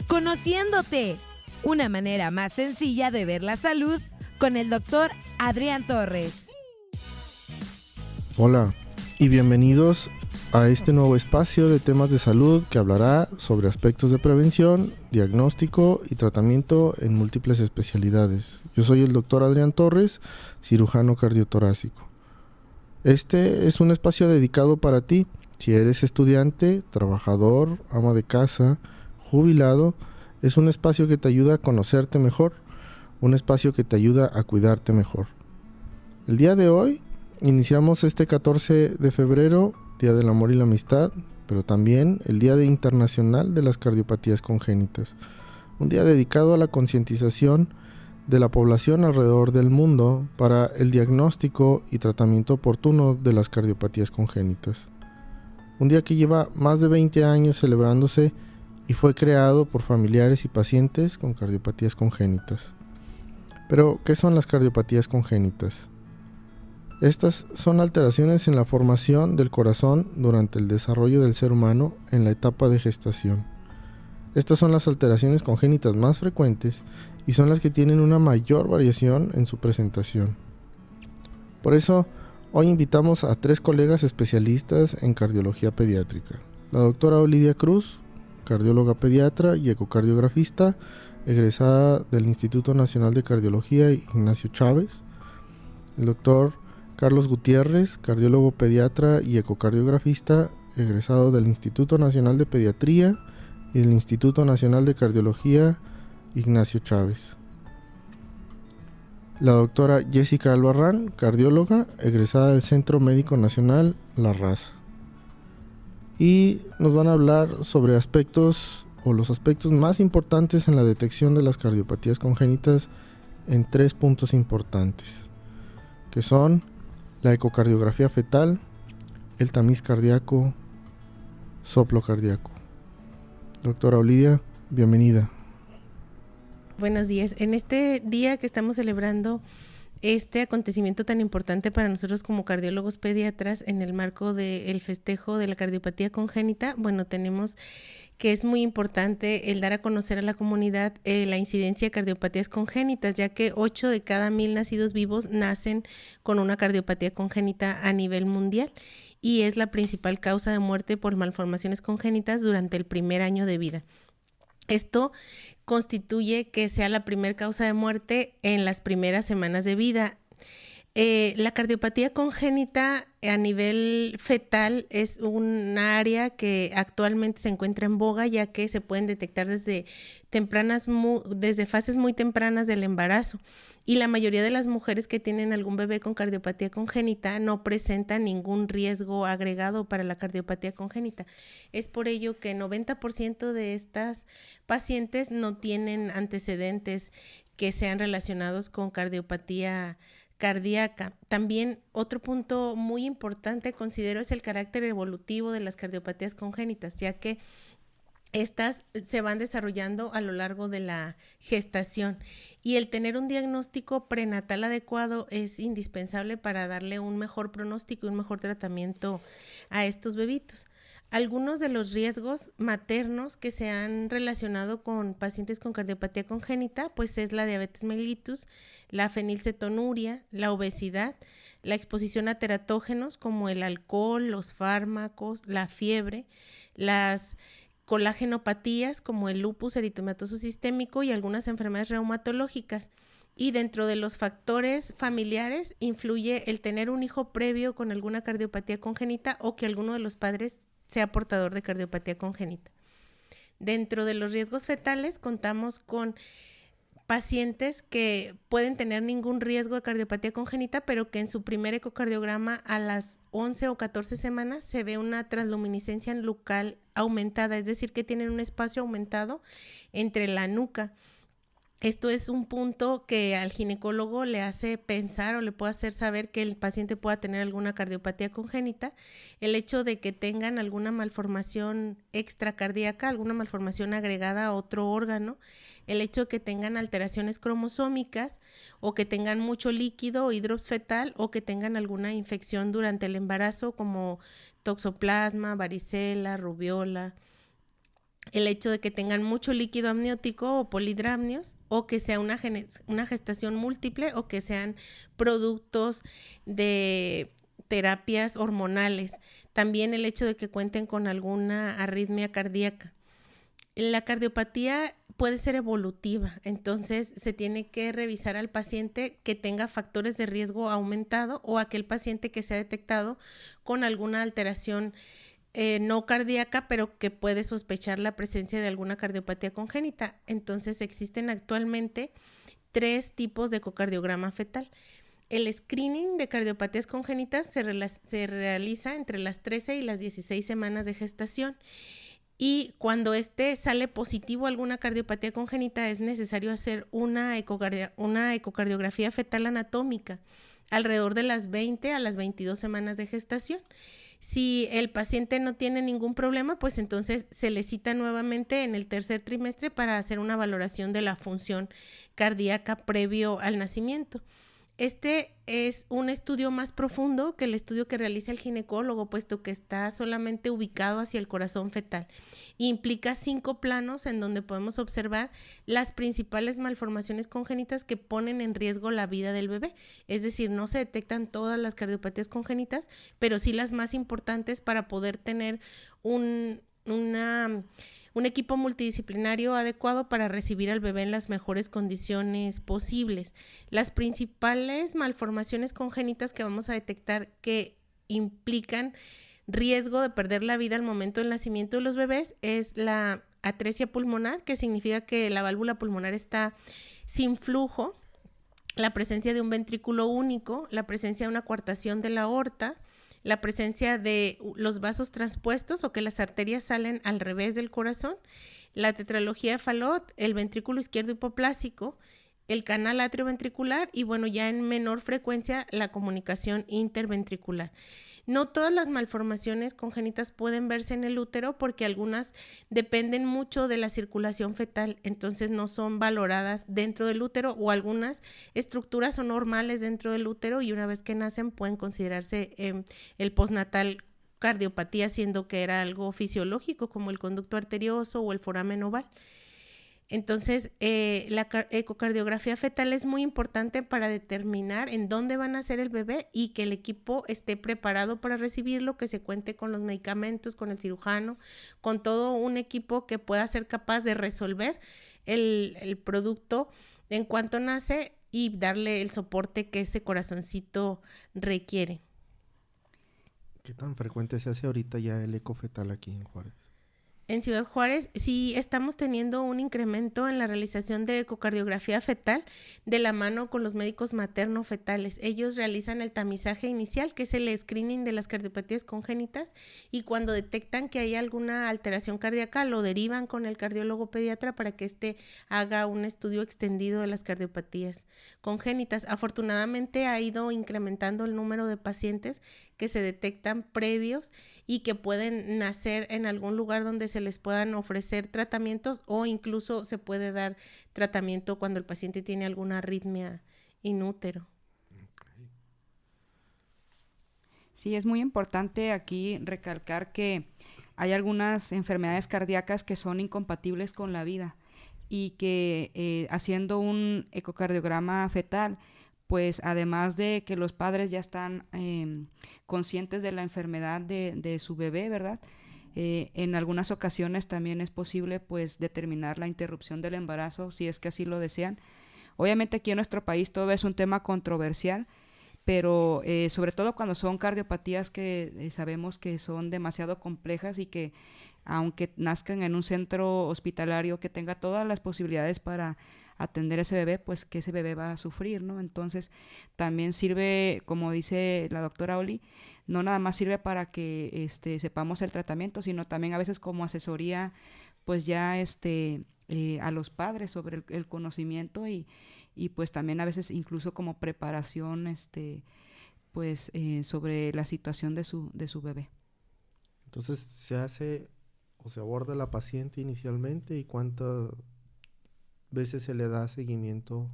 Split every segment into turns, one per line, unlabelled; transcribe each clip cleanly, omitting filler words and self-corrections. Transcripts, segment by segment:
Conociéndote, una manera más sencilla de ver la salud con el doctor Adrián Torres.
Hola y bienvenidos a este nuevo espacio de temas de salud que hablará sobre aspectos de prevención, diagnóstico y tratamiento en múltiples especialidades. Yo soy el doctor Adrián Torres, cirujano cardiotorácico. Este es un espacio dedicado para ti, si eres estudiante, trabajador, ama de casa, jubilado. Es un espacio que te ayuda a conocerte mejor, un espacio que te ayuda a cuidarte mejor. El día de hoy iniciamos este 14 de febrero, Día del Amor y la Amistad, pero también el Día Internacional de las Cardiopatías Congénitas, un día dedicado a la concientización de la población alrededor del mundo para el diagnóstico y tratamiento oportuno de las cardiopatías congénitas. Un día que lleva más de 20 años celebrándose y fue creado por familiares y pacientes con cardiopatías congénitas. Pero, ¿qué son las cardiopatías congénitas? Estas son alteraciones en la formación del corazón durante el desarrollo del ser humano en la etapa de gestación. Estas son las alteraciones congénitas más frecuentes y son las que tienen una mayor variación en su presentación. Por eso, hoy invitamos a 3 colegas especialistas en cardiología pediátrica. La doctora Olidia Cruz, cardióloga pediatra y ecocardiografista, egresada del Instituto Nacional de Cardiología Ignacio Chávez. El doctor Carlos Gutiérrez, cardiólogo pediatra y ecocardiografista, egresado del Instituto Nacional de Pediatría y del Instituto Nacional de Cardiología Ignacio Chávez. La doctora Jessica Albarrán, cardióloga, egresada del Centro Médico Nacional La Raza. Y nos van a hablar sobre los aspectos más importantes en la detección de las cardiopatías congénitas en 3 puntos importantes, que son la ecocardiografía fetal, el tamiz cardíaco, soplo cardíaco. Doctora Olidia, bienvenida.
Buenos días. En este día que estamos celebrando este acontecimiento tan importante para nosotros como cardiólogos pediatras en el marco del festejo de la cardiopatía congénita, tenemos que es muy importante el dar a conocer a la comunidad la incidencia de cardiopatías congénitas, ya que 8 de cada 1000 nacidos vivos nacen con una cardiopatía congénita a nivel mundial y es la principal causa de muerte por malformaciones congénitas durante el primer año de vida. Esto constituye que sea la primera causa de muerte en las primeras semanas de vida. La cardiopatía congénita a nivel fetal es un área que actualmente se encuentra en boga, ya que se pueden detectar desde fases muy tempranas del embarazo. Y la mayoría de las mujeres que tienen algún bebé con cardiopatía congénita no presentan ningún riesgo agregado para la cardiopatía congénita. Es por ello que 90% de estas pacientes no tienen antecedentes que sean relacionados con cardiopatía cardíaca. También otro punto muy importante considero es el carácter evolutivo de las cardiopatías congénitas, ya que estas se van desarrollando a lo largo de la gestación y el tener un diagnóstico prenatal adecuado es indispensable para darle un mejor pronóstico y un mejor tratamiento a estos bebitos. Algunos de los riesgos maternos que se han relacionado con pacientes con cardiopatía congénita, pues es la diabetes mellitus, la fenilcetonuria, la obesidad, la exposición a teratógenos como el alcohol, los fármacos, la fiebre, las colagenopatías como el lupus eritematoso sistémico y algunas enfermedades reumatológicas. Y dentro de los factores familiares influye el tener un hijo previo con alguna cardiopatía congénita o que alguno de los padres sea portador de cardiopatía congénita. Dentro de los riesgos fetales contamos con pacientes que pueden tener ningún riesgo de cardiopatía congénita, pero que en su primer ecocardiograma a las 11 o 14 semanas se ve una transluminiscencia nucal aumentada, es decir, que tienen un espacio aumentado entre la nuca. Esto es un punto que al ginecólogo le hace pensar o le puede hacer saber que el paciente pueda tener alguna cardiopatía congénita. El hecho de que tengan alguna malformación extracardíaca, alguna malformación agregada a otro órgano, el hecho de que tengan alteraciones cromosómicas o que tengan mucho líquido o hidrops fetal o que tengan alguna infección durante el embarazo como toxoplasma, varicela, rubiola. El hecho de que tengan mucho líquido amniótico o polidramnios, o que sea una gestación múltiple, o que sean productos de terapias hormonales. También el hecho de que cuenten con alguna arritmia cardíaca. La cardiopatía puede ser evolutiva, entonces se tiene que revisar al paciente que tenga factores de riesgo aumentado o aquel paciente que se ha detectado con alguna alteración no cardíaca, pero que puede sospechar la presencia de alguna cardiopatía congénita. Entonces existen actualmente 3 tipos de ecocardiograma fetal. El screening de cardiopatías congénitas se realiza entre las 13 y las 16 semanas de gestación. Y cuando sale positivo alguna cardiopatía congénita, es necesario hacer una ecocardiografía fetal anatómica alrededor de las 20 a las 22 semanas de gestación. Si el paciente no tiene ningún problema, pues entonces se le cita nuevamente en el tercer trimestre para hacer una valoración de la función cardíaca previo al nacimiento. Este es un estudio más profundo que el estudio que realiza el ginecólogo, puesto que está solamente ubicado hacia el corazón fetal. Implica 5 planos en donde podemos observar las principales malformaciones congénitas que ponen en riesgo la vida del bebé. Es decir, no se detectan todas las cardiopatías congénitas, pero sí las más importantes para poder tener un equipo multidisciplinario adecuado para recibir al bebé en las mejores condiciones posibles. Las principales malformaciones congénitas que vamos a detectar que implican riesgo de perder la vida al momento del nacimiento de los bebés es la atresia pulmonar, que significa que la válvula pulmonar está sin flujo, la presencia de un ventrículo único, la presencia de una coartación de la aorta, la presencia de los vasos transpuestos o que las arterias salen al revés del corazón, la tetralogía de Fallot, el ventrículo izquierdo hipoplásico, el canal atrioventricular y bueno, ya en menor frecuencia la comunicación interventricular. No todas las malformaciones congénitas pueden verse en el útero porque algunas dependen mucho de la circulación fetal, entonces no son valoradas dentro del útero o algunas estructuras son normales dentro del útero y una vez que nacen pueden considerarse el postnatal cardiopatía, siendo que era algo fisiológico como el conducto arterioso o el foramen oval. Entonces, la ecocardiografía fetal es muy importante para determinar en dónde va a nacer el bebé y que el equipo esté preparado para recibirlo, que se cuente con los medicamentos, con el cirujano, con todo un equipo que pueda ser capaz de resolver el producto en cuanto nace y darle el soporte que ese corazoncito requiere.
¿Qué tan frecuente se hace ahorita ya el eco fetal aquí en Juárez?
En Ciudad Juárez sí estamos teniendo un incremento en la realización de ecocardiografía fetal de la mano con los médicos materno-fetales. Ellos realizan el tamizaje inicial, que es el screening de las cardiopatías congénitas, y cuando detectan que hay alguna alteración cardíaca, lo derivan con el cardiólogo pediatra para que éste haga un estudio extendido de las cardiopatías congénitas. Afortunadamente ha ido incrementando el número de pacientes que se detectan previos y que pueden nacer en algún lugar donde se les puedan ofrecer tratamientos o incluso se puede dar tratamiento cuando el paciente tiene alguna arritmia in útero.
Sí, es muy importante aquí recalcar que hay algunas enfermedades cardíacas que son incompatibles con la vida y que haciendo un ecocardiograma fetal, pues además de que los padres ya están conscientes de la enfermedad de su bebé, ¿verdad? En algunas ocasiones también es posible pues determinar la interrupción del embarazo si es que así lo desean. Obviamente aquí en nuestro país todo es un tema controversial, pero sobre todo cuando son cardiopatías que sabemos que son demasiado complejas y que aunque nazcan en un centro hospitalario que tenga todas las posibilidades para atender a ese bebé, pues que ese bebé va a sufrir, ¿no? Entonces también sirve, como dice la doctora Oli, no nada más sirve para que sepamos el tratamiento, sino también a veces como asesoría, pues ya a los padres sobre el conocimiento y pues también a veces incluso como preparación sobre la situación de su bebé.
Entonces, se hace o se aborda la paciente inicialmente y cuántas veces se le da seguimiento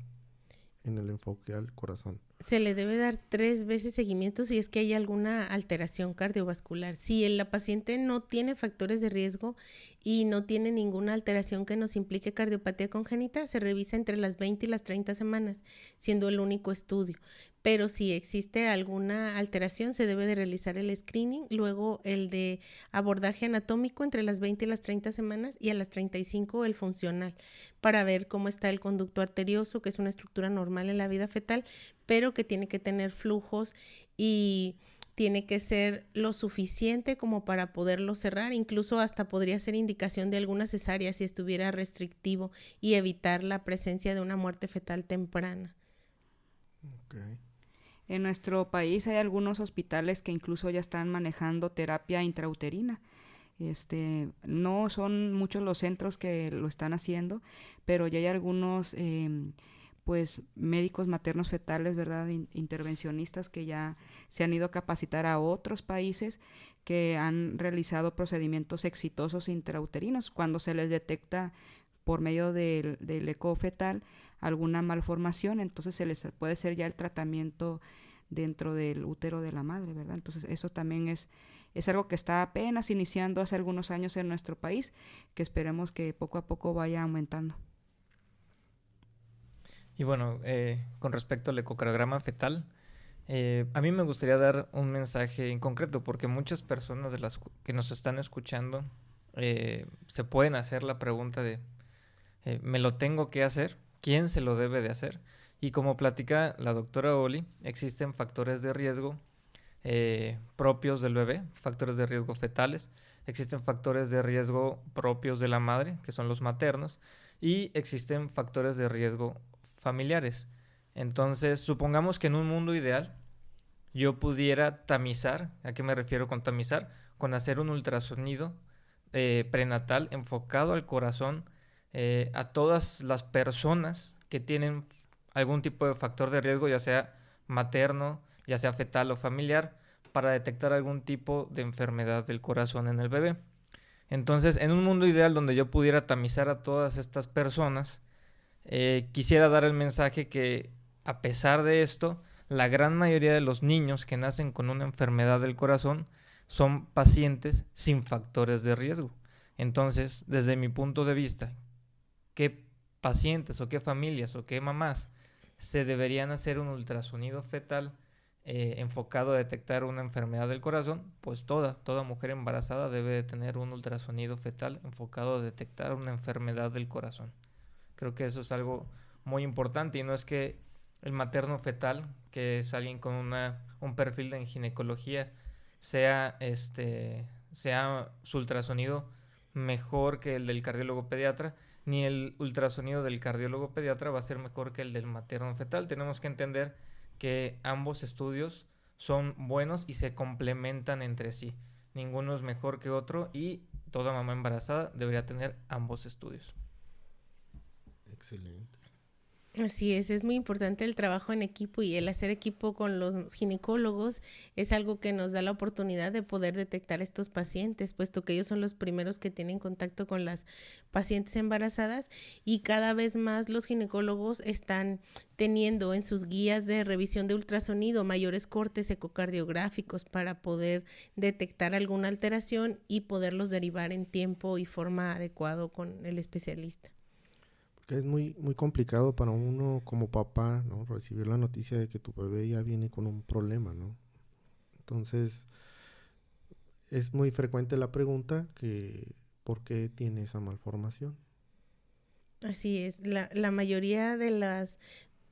en el enfoque al corazón.
Se le debe dar 3 veces seguimiento si es que hay alguna alteración cardiovascular. Si la paciente no tiene factores de riesgo y no tiene ninguna alteración que nos implique cardiopatía congénita, se revisa entre las 20 y las 30 semanas, siendo el único estudio. Pero si existe alguna alteración, se debe de realizar el screening, luego el de abordaje anatómico entre las 20 y las 30 semanas y a las 35 el funcional, para ver cómo está el conducto arterioso, que es una estructura normal en la vida fetal, pero que tiene que tener flujos y tiene que ser lo suficiente como para poderlo cerrar, incluso hasta podría ser indicación de alguna cesárea si estuviera restrictivo y evitar la presencia de una muerte fetal temprana.
Okay.
En nuestro país hay algunos hospitales que incluso ya están manejando terapia intrauterina. No son muchos los centros que lo están haciendo, pero ya hay algunos pues médicos maternos fetales, ¿verdad? Intervencionistas que ya se han ido a capacitar a otros países que han realizado procedimientos exitosos intrauterinos cuando se les detecta por medio del eco fetal alguna malformación, entonces se les puede hacer ya el tratamiento dentro del útero de la madre, ¿verdad? Entonces eso también es algo que está apenas iniciando hace algunos años en nuestro país, que esperemos que poco a poco vaya aumentando.
Y bueno, con respecto al ecocardiograma fetal, a mí me gustaría dar un mensaje en concreto, porque muchas personas de las que nos están escuchando se pueden hacer la pregunta de ¿me lo tengo que hacer? ¿Quién se lo debe de hacer? Y como platica la doctora Oli, existen factores de riesgo propios del bebé, factores de riesgo fetales, existen factores de riesgo propios de la madre, que son los maternos, y existen factores de riesgo familiares. Entonces, supongamos que en un mundo ideal yo pudiera tamizar. ¿A qué me refiero con tamizar? Con hacer un ultrasonido prenatal enfocado al corazón a todas las personas que tienen algún tipo de factor de riesgo, ya sea materno, ya sea fetal o familiar, para detectar algún tipo de enfermedad del corazón en el bebé. Entonces, en un mundo ideal donde yo pudiera tamizar a todas estas personas, quisiera dar el mensaje que, a pesar de esto, la gran mayoría de los niños que nacen con una enfermedad del corazón son pacientes sin factores de riesgo. Entonces, desde mi punto de vista, ¿qué pacientes o qué familias o qué mamás se deberían hacer un ultrasonido fetal enfocado a detectar una enfermedad del corazón? Pues toda mujer embarazada debe de tener un ultrasonido fetal enfocado a detectar una enfermedad del corazón. Creo que eso es algo muy importante, y no es que el materno fetal, que es alguien con un perfil en ginecología, sea su ultrasonido mejor que el del cardiólogo pediatra, ni el ultrasonido del cardiólogo pediatra va a ser mejor que el del materno fetal. Tenemos que entender que ambos estudios son buenos y se complementan entre sí. Ninguno es mejor que otro y toda mamá embarazada debería tener ambos estudios.
Excelente.
Así es muy importante el trabajo en equipo, y el hacer equipo con los ginecólogos es algo que nos da la oportunidad de poder detectar estos pacientes, puesto que ellos son los primeros que tienen contacto con las pacientes embarazadas, y cada vez más los ginecólogos están teniendo en sus guías de revisión de ultrasonido mayores cortes ecocardiográficos para poder detectar alguna alteración y poderlos derivar en tiempo y forma adecuado con el especialista.
Es muy, muy complicado para uno como papá, ¿no? Recibir la noticia de que tu bebé ya viene con un problema, ¿no? Entonces, es muy frecuente la pregunta que ¿por qué tiene esa malformación?
Así es, la mayoría de las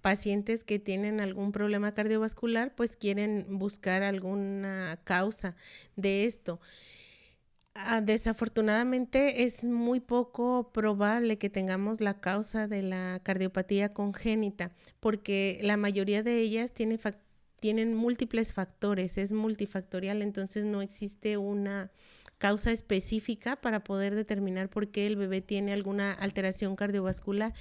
pacientes que tienen algún problema cardiovascular pues quieren buscar alguna causa de esto. Desafortunadamente es muy poco probable que tengamos la causa de la cardiopatía congénita, porque la mayoría de ellas tienen múltiples factores, es multifactorial, entonces no existe una causa específica para poder determinar por qué el bebé tiene alguna alteración cardiovascular.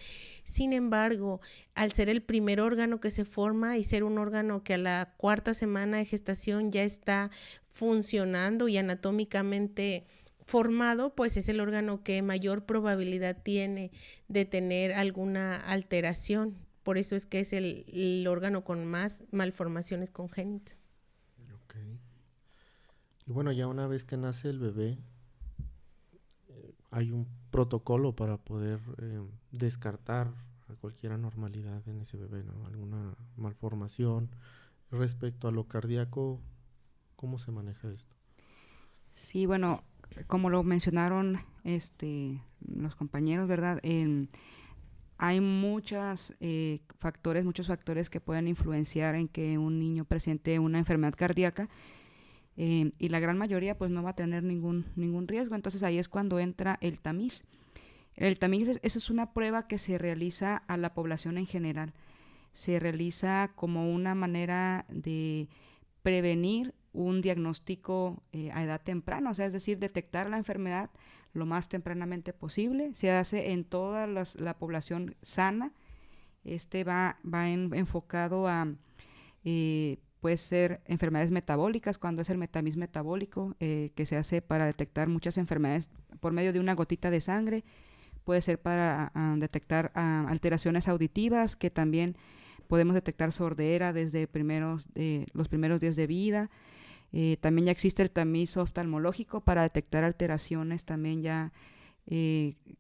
Sin embargo, al ser el primer órgano que se forma y ser un órgano que a la 4ª semana de gestación ya está funcionando y anatómicamente formado, pues es el órgano que mayor probabilidad tiene de tener alguna alteración. Por eso es que es el órgano con más malformaciones congénitas.
Ok. Y bueno, ya una vez que nace el bebé, hay un protocolo para poder descartar a cualquier anormalidad en ese bebé, ¿no? Alguna malformación. Respecto a lo cardíaco, ¿cómo se maneja esto?
Sí, bueno, como lo mencionaron los compañeros, ¿verdad? Hay muchos factores que pueden influenciar en que un niño presente una enfermedad cardíaca, y la gran mayoría pues no va a tener ningún riesgo. Entonces ahí es cuando entra el tamiz. El tamiz esa es una prueba que se realiza a la población en general. Se realiza como una manera de prevenir un diagnóstico a edad temprana, o sea, es decir, detectar la enfermedad lo más tempranamente posible. Se hace en toda la población sana. Va enfocado a, puede ser enfermedades metabólicas, cuando es el tamiz metabólico, que se hace para detectar muchas enfermedades por medio de una gotita de sangre. Puede ser para detectar alteraciones auditivas, que también podemos detectar sordera desde los primeros días de vida. También ya existe el tamiz oftalmológico para detectar alteraciones también ya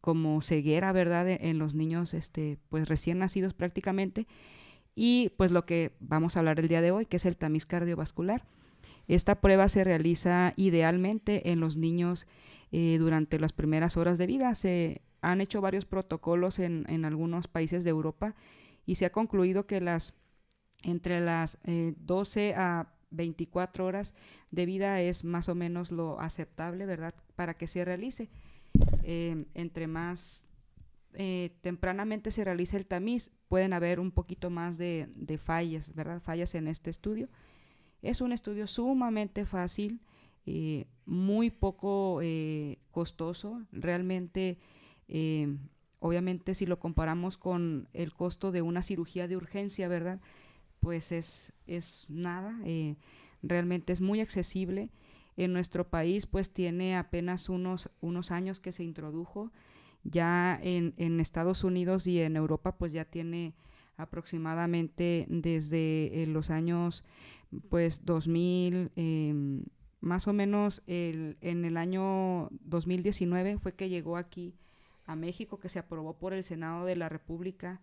como ceguera, ¿verdad? En los niños pues recién nacidos prácticamente. Y pues lo que vamos a hablar el día de hoy, que es el tamiz cardiovascular. Esta prueba se realiza idealmente en los niños durante las primeras horas de vida. Se han hecho varios protocolos en algunos países de Europa y se ha concluido que entre las 12 a 24 horas de vida es más o menos lo aceptable, ¿verdad?, para que se realice. Entre más tempranamente se realice el tamiz, pueden haber un poquito más de fallas, ¿verdad?, fallas en este estudio. Es un estudio sumamente fácil, muy poco costoso. Realmente, obviamente, si lo comparamos con el costo de una cirugía de urgencia, ¿verdad?, pues es nada. Realmente es muy accesible. En nuestro país pues tiene apenas unos años que se introdujo. Ya en Estados Unidos y en Europa pues ya tiene aproximadamente desde los años pues 2000, más o menos en el año 2019 fue que llegó aquí a México, que se aprobó por el Senado de la República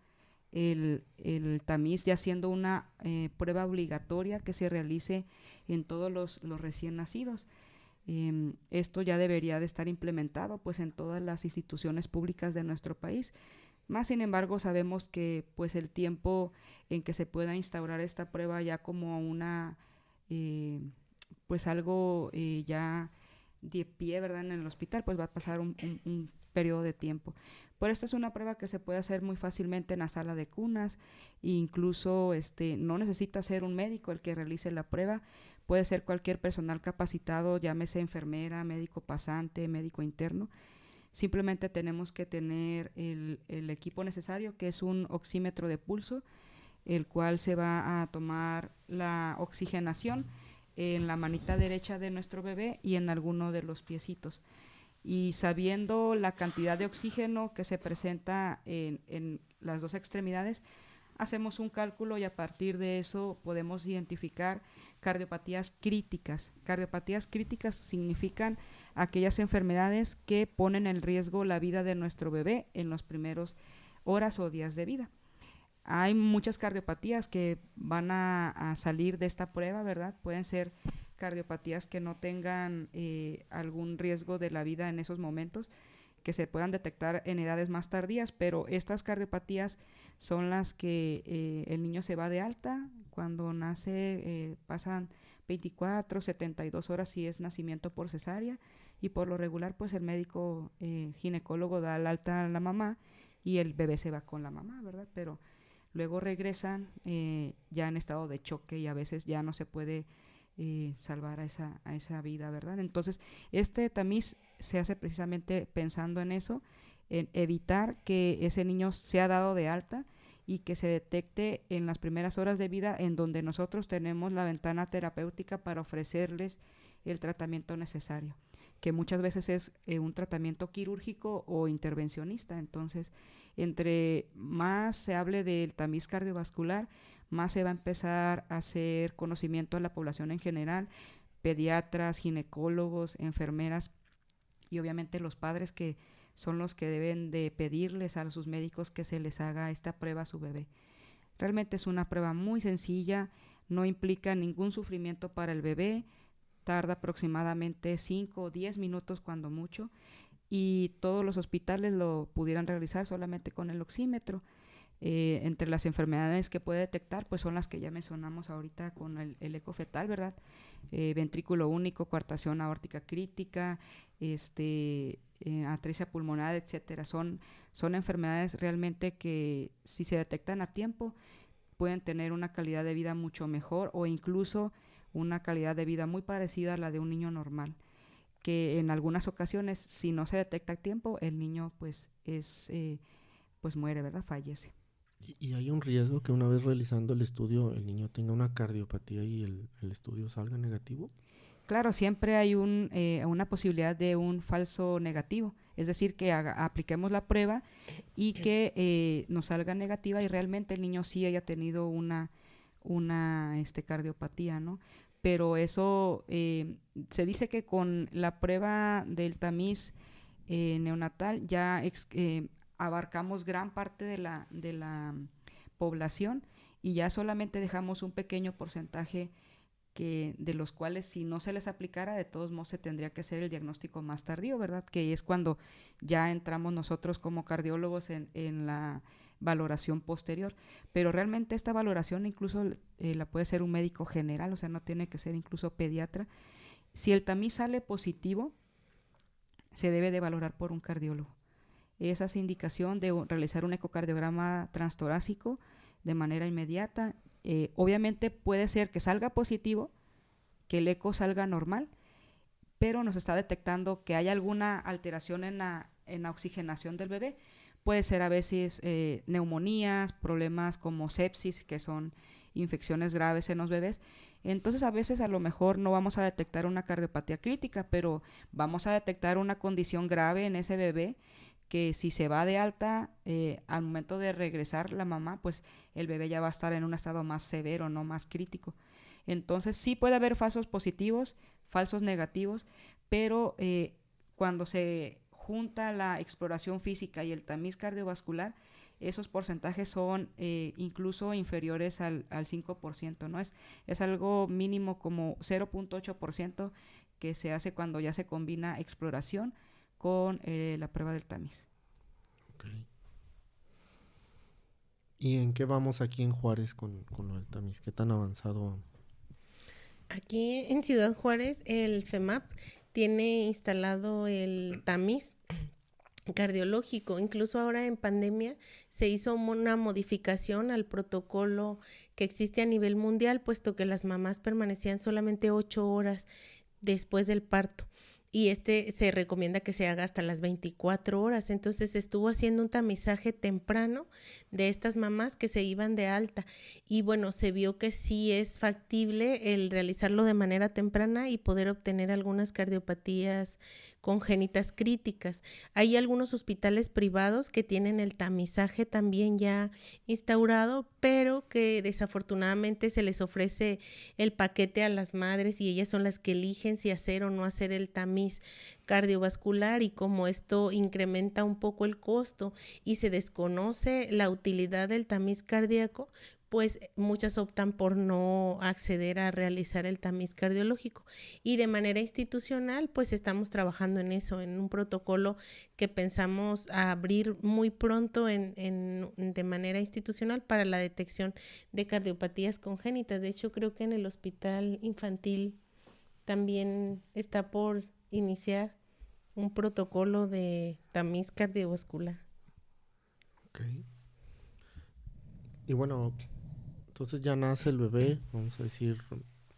el tamiz, ya siendo una prueba obligatoria que se realice en todos los recién nacidos. Esto ya debería de estar implementado pues en todas las instituciones públicas de nuestro país. Más sin embargo, sabemos que pues el tiempo en que se pueda instaurar esta prueba ya como una pues algo ya de pie, ¿verdad?, en el hospital, pues va a pasar un periodo de tiempo. Pero esta es una prueba que se puede hacer muy fácilmente en la sala de cunas, e incluso no necesita ser un médico el que realice la prueba, puede ser cualquier personal capacitado, llámese enfermera, médico pasante, médico interno. Simplemente tenemos que tener el equipo necesario, que es un oxímetro de pulso, el cual se va a tomar la oxigenación en la manita derecha de nuestro bebé y en alguno de los piecitos. Y sabiendo la cantidad de oxígeno que se presenta en las dos extremidades, hacemos un cálculo y a partir de eso podemos identificar cardiopatías críticas. Cardiopatías críticas significan aquellas enfermedades que ponen en riesgo la vida de nuestro bebé en los primeros horas o días de vida. Hay muchas cardiopatías que van a salir de esta prueba, ¿verdad? Pueden ser cardiopatías que no tengan algún riesgo de la vida en esos momentos, que se puedan detectar en edades más tardías, pero estas cardiopatías son las que el niño se va de alta. Cuando nace pasan 24, 72 horas si es nacimiento por cesárea, y por lo regular pues el médico ginecólogo da el alta a la mamá y el bebé se va con la mamá, ¿verdad? Pero luego regresan ya en estado de choque y a veces ya no se puede salvar a esa vida, ¿verdad? Entonces, este tamiz se hace precisamente pensando en eso, en evitar que ese niño sea dado de alta y que se detecte en las primeras horas de vida, en donde nosotros tenemos la ventana terapéutica para ofrecerles el tratamiento necesario, que muchas veces es un tratamiento quirúrgico o intervencionista. Entonces, entre más se hable del tamiz cardiovascular, más se va a empezar a hacer conocimiento a la población en general, pediatras, ginecólogos, enfermeras y obviamente los padres, que son los que deben de pedirles a sus médicos que se les haga esta prueba a su bebé. Realmente es una prueba muy sencilla, no implica ningún sufrimiento para el bebé, tarda aproximadamente 5 o 10 minutos cuando mucho, y todos los hospitales lo pudieran realizar solamente con el oxímetro. Entre las enfermedades que puede detectar, pues son las que ya mencionamos ahorita con el eco fetal, ¿verdad? Ventrículo único, coartación aórtica crítica, atresia pulmonar, etcétera. Son enfermedades realmente que, si se detectan a tiempo, pueden tener una calidad de vida mucho mejor, o incluso una calidad de vida muy parecida a la de un niño normal, que en algunas ocasiones, si no se detecta a tiempo, el niño pues muere, ¿verdad? Fallece.
¿Y hay un riesgo que una vez realizando el estudio el niño tenga una cardiopatía y el estudio salga negativo?
Claro, siempre hay una posibilidad de un falso negativo, es decir, que apliquemos la prueba y que nos salga negativa y realmente el niño sí haya tenido una cardiopatía, ¿no? Pero eso se dice que con la prueba del tamiz neonatal ya abarcamos gran parte de la población, y ya solamente dejamos un pequeño porcentaje de los cuales, si no se les aplicara, de todos modos se tendría que hacer el diagnóstico más tardío, ¿verdad? Que es cuando ya entramos nosotros como cardiólogos en la valoración posterior. Pero realmente esta valoración incluso la puede hacer un médico general, o sea, no tiene que ser incluso pediatra. Si el tamiz sale positivo, se debe de valorar por un cardiólogo. Esa es indicación de realizar un ecocardiograma transtorácico de manera inmediata. Obviamente puede ser que salga positivo, que el eco salga normal, pero nos está detectando que hay alguna alteración en la oxigenación del bebé. Puede ser a veces neumonías, problemas como sepsis, que son infecciones graves en los bebés. Entonces, a veces a lo mejor no vamos a detectar una cardiopatía crítica, pero vamos a detectar una condición grave en ese bebé, que si se va de alta, al momento de regresar la mamá, pues el bebé ya va a estar en un estado más severo, no más crítico. Entonces sí puede haber falsos positivos, falsos negativos, pero cuando se junta la exploración física y el tamiz cardiovascular, esos porcentajes son incluso inferiores al 5%, ¿no? Es algo mínimo, como 0.8% que se hace cuando ya se combina exploración con la prueba del tamiz.
Okay. ¿Y en qué vamos aquí en Juárez con lo del tamiz? ¿Qué tan avanzado?
Aquí en Ciudad Juárez, el FEMAP tiene instalado el tamiz cardiológico. Incluso ahora en pandemia se hizo una modificación al protocolo que existe a nivel mundial, puesto que las mamás permanecían solamente 8 horas después del parto, y se recomienda que se haga hasta las 24 horas. Entonces se estuvo haciendo un tamizaje temprano de estas mamás que se iban de alta, y bueno, se vio que sí es factible el realizarlo de manera temprana y poder obtener algunas cardiopatías congénitas críticas. Hay algunos hospitales privados que tienen el tamizaje también ya instaurado, pero que desafortunadamente se les ofrece el paquete a las madres y ellas son las que eligen si hacer o no hacer el tamiz cardiovascular, y como esto incrementa un poco el costo y se desconoce la utilidad del tamiz cardíaco, pues muchas optan por no acceder a realizar el tamiz cardiológico. Y de manera institucional, pues estamos trabajando en eso, en un protocolo que pensamos abrir muy pronto de manera institucional para la detección de cardiopatías congénitas. De hecho, creo que en el hospital infantil también está por iniciar un protocolo de tamiz cardiovascular.
Ok. Y bueno, entonces ya nace el bebé, vamos a decir,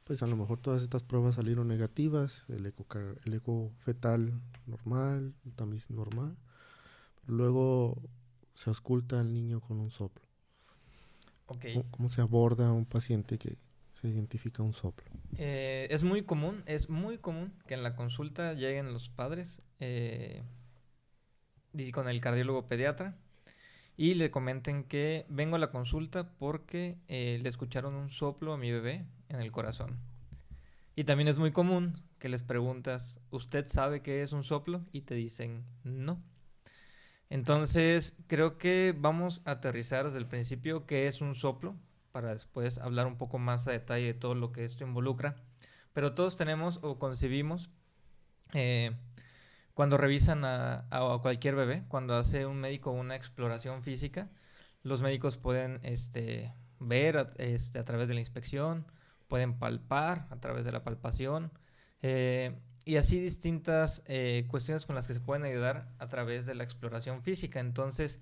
Pues a lo mejor todas estas pruebas salieron negativas, el eco fetal normal, el tamiz normal. Luego se ausculta al niño con un soplo.
Ok.
¿Cómo se aborda a un paciente que se identifica un soplo?
Es muy común que en la consulta lleguen los padres y con el cardiólogo pediatra y le comenten que vengo a la consulta porque le escucharon un soplo a mi bebé en el corazón. Y también es muy común que les preguntas, ¿usted sabe qué es un soplo? Y te dicen, no. Entonces, creo que vamos a aterrizar desde el principio qué es un soplo, para después hablar un poco más a detalle de todo lo que esto involucra. Pero todos tenemos o concebimos, cuando revisan a cualquier bebé, cuando hace un médico una exploración física, los médicos pueden ver a través de la inspección, pueden palpar a través de la palpación, y así distintas cuestiones con las que se pueden ayudar a través de la exploración física. Entonces,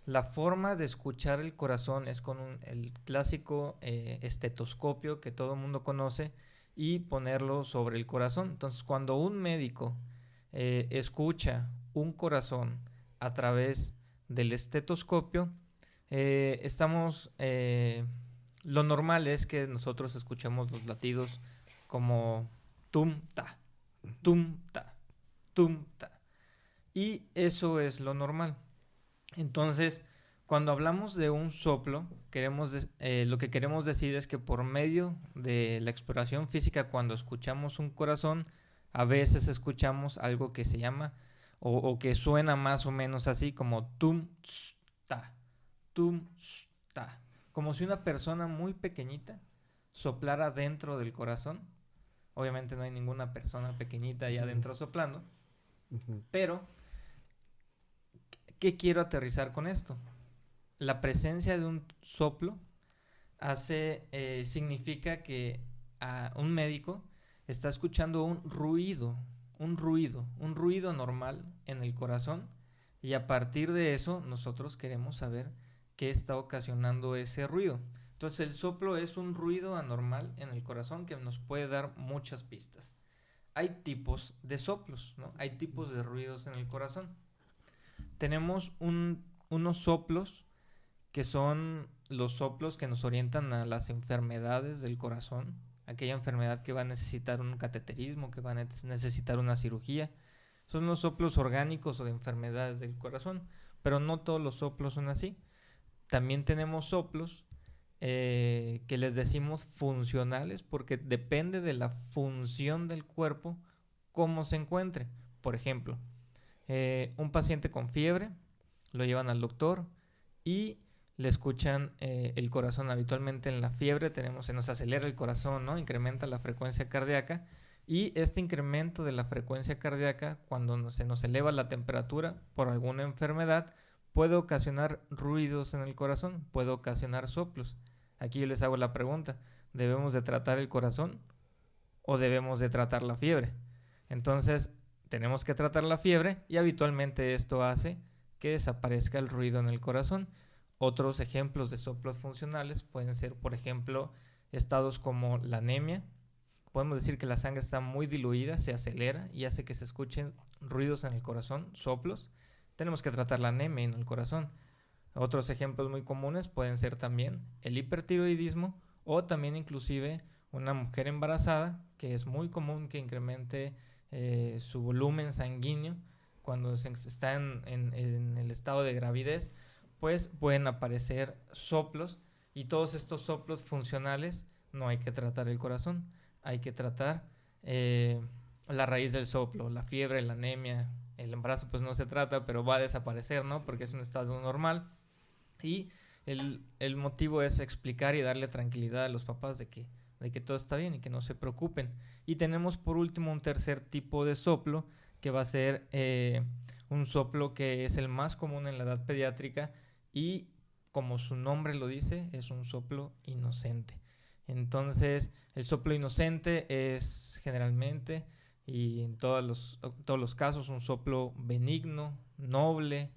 la forma de escuchar el corazón es con el clásico estetoscopio que todo el mundo conoce y ponerlo sobre el corazón. Entonces, cuando un médico escucha un corazón a través del estetoscopio, lo normal es que nosotros escuchemos los latidos como tum, ta, tum, ta, tum, ta. Y eso es lo normal. Entonces, cuando hablamos de un soplo, lo que queremos decir es que por medio de la exploración física, cuando escuchamos un corazón, a veces escuchamos algo que se llama, o que suena más o menos así, como tum, tss, ta, tum, tss, ta. Como si una persona muy pequeñita soplara dentro del corazón. Obviamente no hay ninguna persona pequeñita allá adentro soplando. Pero, ¿qué quiero aterrizar con esto? La presencia de un soplo significa que un médico está escuchando un ruido normal en el corazón, y a partir de eso nosotros queremos saber qué está ocasionando ese ruido. Entonces el soplo es un ruido anormal en el corazón que nos puede dar muchas pistas. Hay tipos de soplos, ¿no? Hay tipos de ruidos en el corazón. Tenemos unos soplos que son los soplos que nos orientan a las enfermedades del corazón, aquella enfermedad que va a necesitar un cateterismo, que va a necesitar una cirugía. Son los soplos orgánicos o de enfermedades del corazón, pero no todos los soplos son así. También tenemos soplos que les decimos funcionales, porque depende de la función del cuerpo cómo se encuentre. Por ejemplo, un paciente con fiebre, lo llevan al doctor y le escuchan el corazón. Habitualmente en la fiebre se nos acelera el corazón, ¿no? Incrementa la frecuencia cardíaca, y este incremento de la frecuencia cardíaca, cuando se nos eleva la temperatura por alguna enfermedad, puede ocasionar ruidos en el corazón, puede ocasionar soplos. Aquí yo les hago la pregunta, ¿debemos de tratar el corazón o debemos de tratar la fiebre? Entonces, tenemos que tratar la fiebre, y habitualmente esto hace que desaparezca el ruido en el corazón. Otros ejemplos de soplos funcionales pueden ser, por ejemplo, estados como la anemia. Podemos decir que la sangre está muy diluida, se acelera y hace que se escuchen ruidos en el corazón, soplos. Tenemos que tratar la anemia en el corazón. Otros ejemplos muy comunes pueden ser también el hipertiroidismo, o también inclusive una mujer embarazada, que es muy común que incremente su volumen sanguíneo cuando está en el estado de gravidez, pues pueden aparecer soplos, y todos estos soplos funcionales no hay que tratar el corazón, hay que tratar la raíz del soplo, la fiebre, la anemia. El embarazo pues no se trata, pero va a desaparecer, ¿no? Porque es un estado normal. Y el motivo es explicar y darle tranquilidad a los papás de que todo está bien y que no se preocupen. Y tenemos por último un tercer tipo de soplo, que va a ser un soplo que es el más común en la edad pediátrica, y como su nombre lo dice, es un soplo inocente. Entonces, el soplo inocente es generalmente, y en todos los casos, un soplo benigno, noble,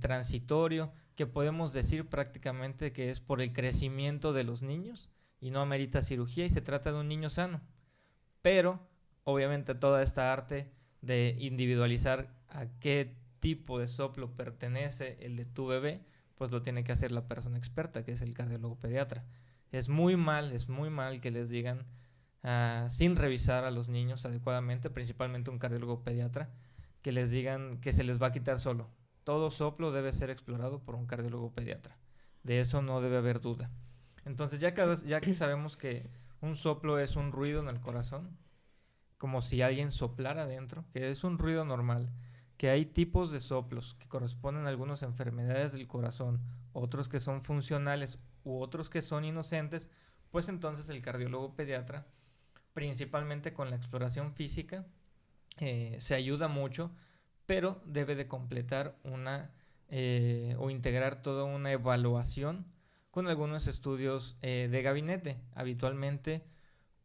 transitorio, que podemos decir prácticamente que es por el crecimiento de los niños y no amerita cirugía y se trata de un niño sano. Pero, obviamente, toda esta arte de individualizar a qué tipo de soplo pertenece el de tu bebé, pues lo tiene que hacer la persona experta, que es el cardiólogo pediatra. Es muy mal que les digan, sin revisar a los niños adecuadamente, principalmente un cardiólogo pediatra, que les digan que se les va a quitar solo. Todo soplo debe ser explorado por un cardiólogo pediatra. De eso no debe haber duda. Entonces, ya que sabemos que un soplo es un ruido en el corazón, como si alguien soplara adentro, que es un ruido normal, que hay tipos de soplos que corresponden a algunas enfermedades del corazón, otros que son funcionales u otros que son inocentes, pues entonces el cardiólogo pediatra, principalmente con la exploración física, se ayuda mucho, pero debe de completar o integrar toda una evaluación con algunos estudios de gabinete. Habitualmente,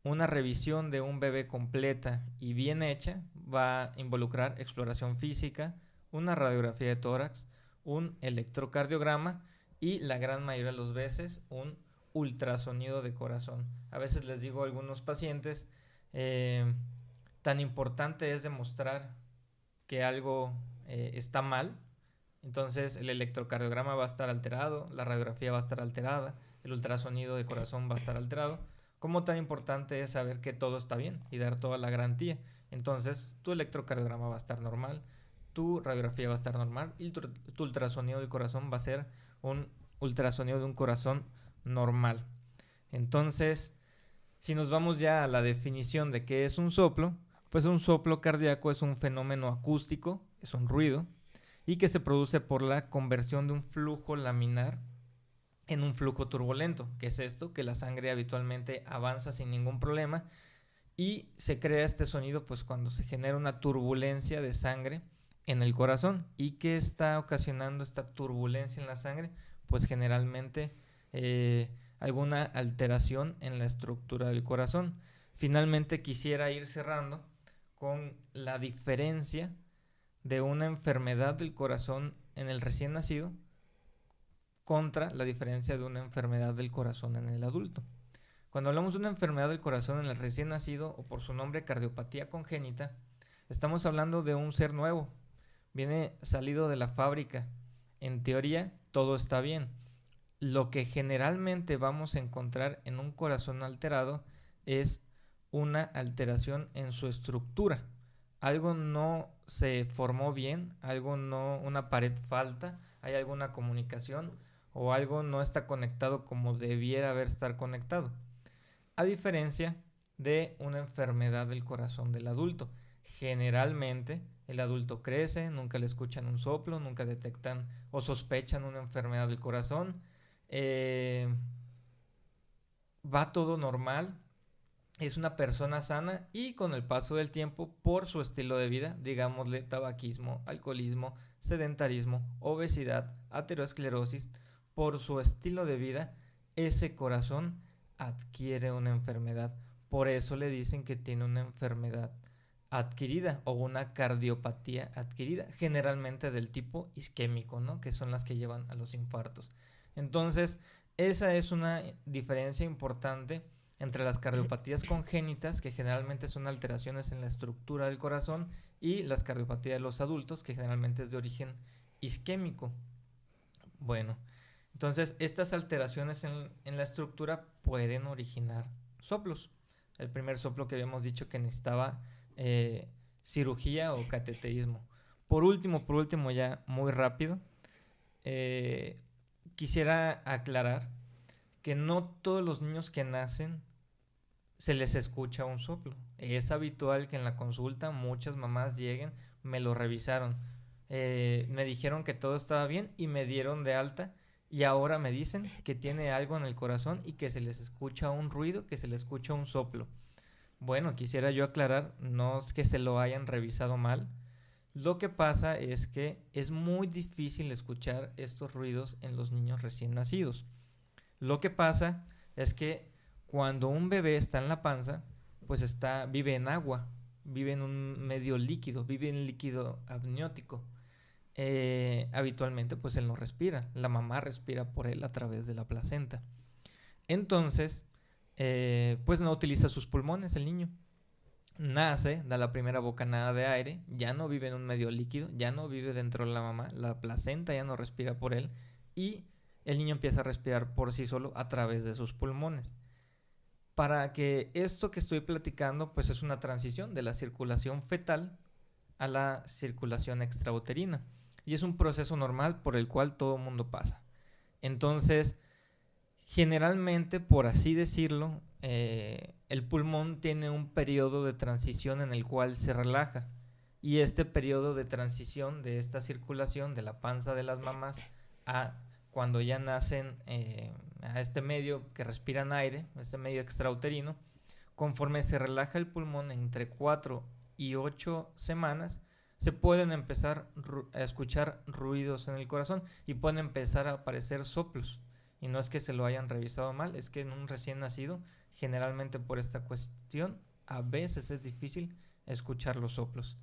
una revisión de un bebé completa y bien hecha va a involucrar exploración física, una radiografía de tórax, un electrocardiograma y la gran mayoría de las veces un ultrasonido de corazón. A veces les digo a algunos pacientes, tan importante es demostrar que algo está mal. Entonces el electrocardiograma va a estar alterado, la radiografía va a estar alterada, el ultrasonido de corazón va a estar alterado. Como tan importante es saber que todo está bien y dar toda la garantía. Entonces tu electrocardiograma va a estar normal, tu radiografía va a estar normal y tu ultrasonido del corazón va a ser un ultrasonido de un corazón normal. Entonces, si nos vamos ya a la definición de qué es un soplo, pues un soplo cardíaco es un fenómeno acústico, es un ruido, y que se produce por la conversión de un flujo laminar en un flujo turbulento. ¿Qué es esto? Que la sangre habitualmente avanza sin ningún problema y se crea este sonido pues cuando se genera una turbulencia de sangre en el corazón. ¿Y qué está ocasionando esta turbulencia en la sangre? Pues generalmente alguna alteración en la estructura del corazón. Finalmente quisiera ir cerrando con la diferencia de una enfermedad del corazón en el recién nacido contra la diferencia de una enfermedad del corazón en el adulto. Cuando hablamos de una enfermedad del corazón en el recién nacido, o por su nombre cardiopatía congénita, estamos hablando de un ser nuevo, viene salido de la fábrica. En teoría, todo está bien. Lo que generalmente vamos a encontrar en un corazón alterado es una alteración en su estructura. Algo no se formó bien, una pared falta, hay alguna comunicación o algo no está conectado como debiera estar conectado. A diferencia de una enfermedad del corazón del adulto. Generalmente el adulto crece, nunca le escuchan un soplo, nunca detectan o sospechan una enfermedad del corazón. Va todo normal. Es una persona sana y con el paso del tiempo, por su estilo de vida, digámosle tabaquismo, alcoholismo, sedentarismo, obesidad, aterosclerosis, por su estilo de vida, ese corazón adquiere una enfermedad. Por eso le dicen que tiene una enfermedad adquirida o una cardiopatía adquirida, generalmente del tipo isquémico, ¿no? Que son las que llevan a los infartos. Entonces, esa es una diferencia importante entre las cardiopatías congénitas, que generalmente son alteraciones en la estructura del corazón, y las cardiopatías de los adultos, que generalmente es de origen isquémico. Bueno, entonces estas alteraciones en la estructura pueden originar soplos. El primer soplo que habíamos dicho que necesitaba cirugía o cateterismo. Por último, ya muy rápido, quisiera aclarar que no todos los niños que nacen se les escucha un soplo. Es habitual que en la consulta muchas mamás lleguen, me lo revisaron, me dijeron que todo estaba bien y me dieron de alta y ahora me dicen que tiene algo en el corazón y que se les escucha un ruido, que se les escucha un soplo. Bueno, quisiera yo aclarar, no es que se lo hayan revisado mal. Lo que pasa es que es muy difícil escuchar estos ruidos en los niños recién nacidos. Lo que pasa es que cuando un bebé está en la panza, pues vive en agua, vive en un medio líquido, vive en líquido amniótico. Habitualmente pues él no respira, la mamá respira por él a través de la placenta. Entonces, pues no utiliza sus pulmones el niño. Nace, da la primera bocanada de aire, ya no vive en un medio líquido, ya no vive dentro de la mamá, la placenta ya no respira por él y el niño empieza a respirar por sí solo a través de sus pulmones. Para que esto que estoy platicando, pues es una transición de la circulación fetal a la circulación extrauterina. Y es un proceso normal por el cual todo el mundo pasa. Entonces, generalmente, por así decirlo, el pulmón tiene un periodo de transición en el cual se relaja. Y este periodo de transición de esta circulación de la panza de las mamás a cuando ya nacen a este medio que respiran aire, este medio extrauterino, conforme se relaja el pulmón entre 4 y 8 semanas, se pueden empezar a escuchar ruidos en el corazón y pueden empezar a aparecer soplos. Y no es que se lo hayan revisado mal, es que en un recién nacido, generalmente por esta cuestión, a veces es difícil escuchar los soplos.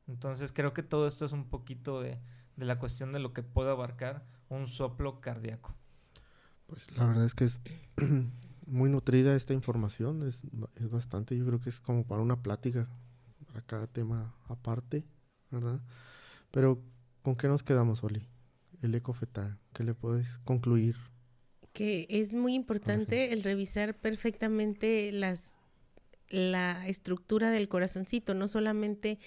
Entonces creo que todo esto es un poquito de la cuestión de lo que puede abarcar un soplo cardíaco.
Pues la verdad es que es muy nutrida esta información, es bastante, yo creo que es como para una plática, para cada tema aparte, ¿verdad? Pero, ¿con qué nos quedamos, Oli? El eco fetal, ¿qué le puedes concluir?
Que es muy importante el revisar perfectamente la estructura del corazoncito, no solamente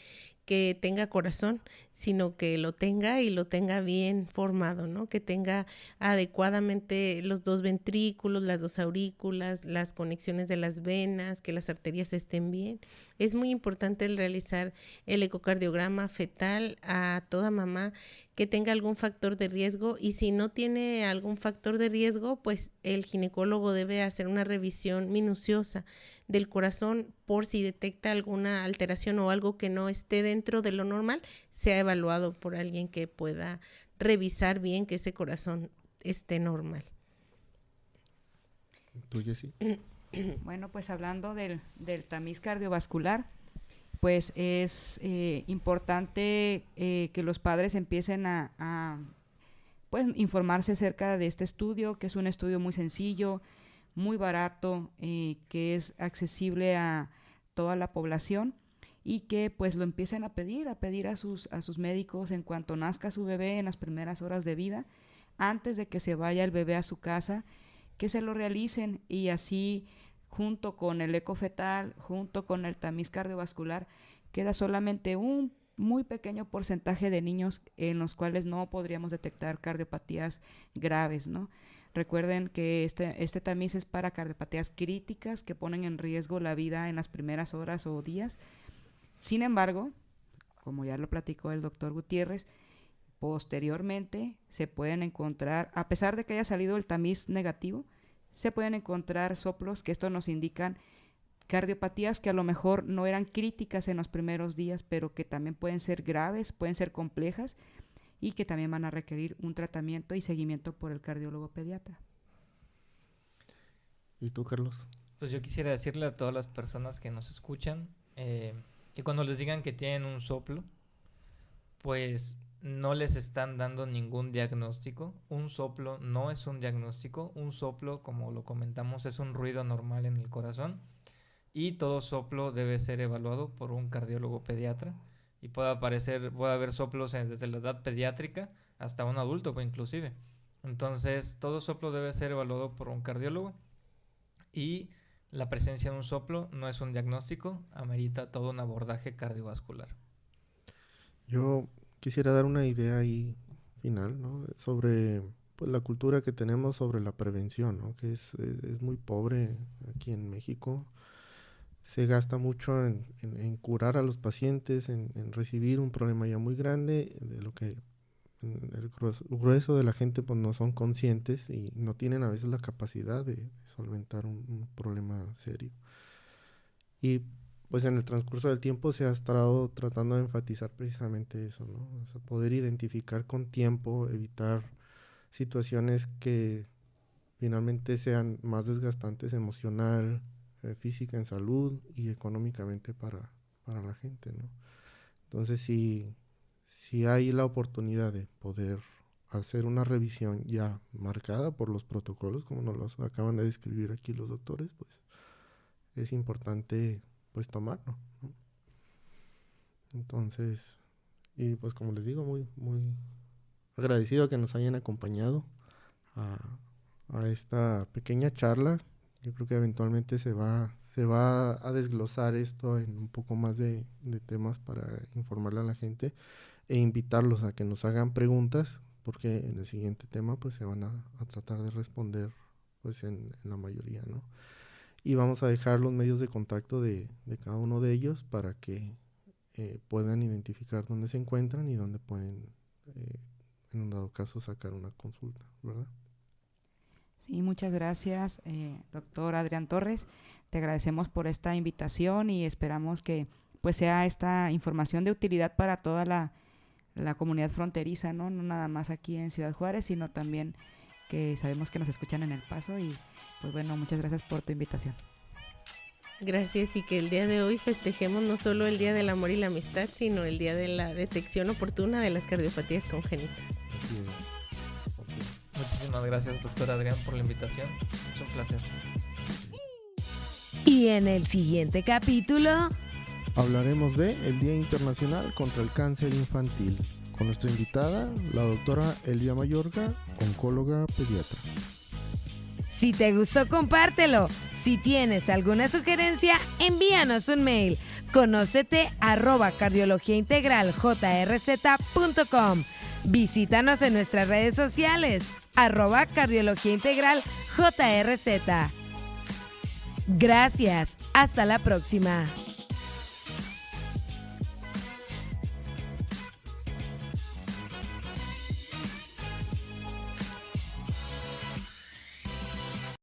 que tenga corazón, sino que lo tenga y lo tenga bien formado, ¿no? Que tenga adecuadamente los 2 ventrículos, las 2 aurículas, las conexiones de las venas, que las arterias estén bien. Es muy importante el realizar el ecocardiograma fetal a toda mamá que tenga algún factor de riesgo, y si no tiene algún factor de riesgo, pues el ginecólogo debe hacer una revisión minuciosa del corazón por si detecta alguna alteración o algo que no esté dentro de lo normal, sea evaluado por alguien que pueda revisar bien que ese corazón esté normal.
¿Tú, Jessy?
Bueno, pues hablando del tamiz cardiovascular, pues es importante que los padres empiecen a pues, informarse acerca de este estudio, que es un estudio muy sencillo, muy barato, que es accesible a toda la población, y que pues lo empiecen a pedir a sus médicos en cuanto nazca su bebé, en las primeras horas de vida, antes de que se vaya el bebé a su casa, que se lo realicen, y así junto con el eco fetal, junto con el tamiz cardiovascular, queda solamente un muy pequeño porcentaje de niños en los cuales no podríamos detectar cardiopatías graves, ¿no? Recuerden que este tamiz es para cardiopatías críticas que ponen en riesgo la vida en las primeras horas o días. Sin embargo, como ya lo platicó el doctor Gutiérrez, posteriormente se pueden encontrar, a pesar de que haya salido el tamiz negativo, se pueden encontrar soplos que esto nos indican cardiopatías que a lo mejor no eran críticas en los primeros días, pero que también pueden ser graves, pueden ser complejas, y que también van a requerir un tratamiento y seguimiento por el cardiólogo pediatra.
¿Y tú, Carlos?
Pues yo quisiera decirle a todas las personas que nos escuchan que cuando les digan que tienen un soplo, pues no les están dando ningún diagnóstico. Un soplo no es un diagnóstico. Un soplo, como lo comentamos, es un ruido normal en el corazón, y todo soplo debe ser evaluado por un cardiólogo pediatra, y puede haber soplos desde la edad pediátrica hasta un adulto inclusive. Entonces todo soplo debe ser evaluado por un cardiólogo, y la presencia de un soplo no es un diagnóstico, amerita todo un abordaje cardiovascular.
Yo quisiera dar una idea ahí final, ¿no? Sobre pues, la cultura que tenemos sobre la prevención, ¿no? Que es muy pobre aquí en México. Se gasta mucho en curar a los pacientes, en recibir un problema ya muy grande, de lo que el grueso de la gente pues no son conscientes y no tienen a veces la capacidad de solventar un problema serio. Y pues en el transcurso del tiempo se ha estado tratando de enfatizar precisamente eso, ¿no? O sea, poder identificar con tiempo, evitar situaciones que finalmente sean más desgastantes emocional, física, en salud y económicamente para la gente, ¿no? Entonces, si hay la oportunidad de poder hacer una revisión ya marcada por los protocolos, como nos los acaban de describir aquí los doctores, pues es importante pues tomarlo, ¿no? Entonces, y pues como les digo, muy, muy agradecido que nos hayan acompañado a esta pequeña charla. Yo creo que eventualmente se va a desglosar esto en un poco más de temas para informarle a la gente e invitarlos a que nos hagan preguntas, porque en el siguiente tema pues se van a tratar de responder pues en la mayoría, ¿no? Y vamos a dejar los medios de contacto de cada uno de ellos para que puedan identificar dónde se encuentran y dónde pueden, en un dado caso, sacar una consulta, ¿verdad?
Sí, muchas gracias, doctor Adrián Torres. Te agradecemos por esta invitación y esperamos que pues sea esta información de utilidad para toda la comunidad fronteriza, ¿no? No nada más aquí en Ciudad Juárez, sino también que sabemos que nos escuchan en El Paso. Y pues bueno, muchas gracias por tu invitación.
Gracias, y que el día de hoy festejemos no solo el Día del Amor y la Amistad, sino el Día de la detección oportuna de las cardiopatías congénitas.
Así es. Okay.
Muchísimas gracias, doctor Adrián, por la invitación. Es un placer.
Y en el siguiente capítulo
Hablaremos de el Día Internacional contra el Cáncer Infantil, con nuestra invitada, la doctora Elvia Mayorga, oncóloga pediatra.
Si te gustó, compártelo. Si tienes alguna sugerencia, envíanos un mail. conocete@cardiologiaintegraljrz.com. Visítanos en nuestras redes sociales @cardiologiaintegraljrz. Gracias. Hasta la próxima.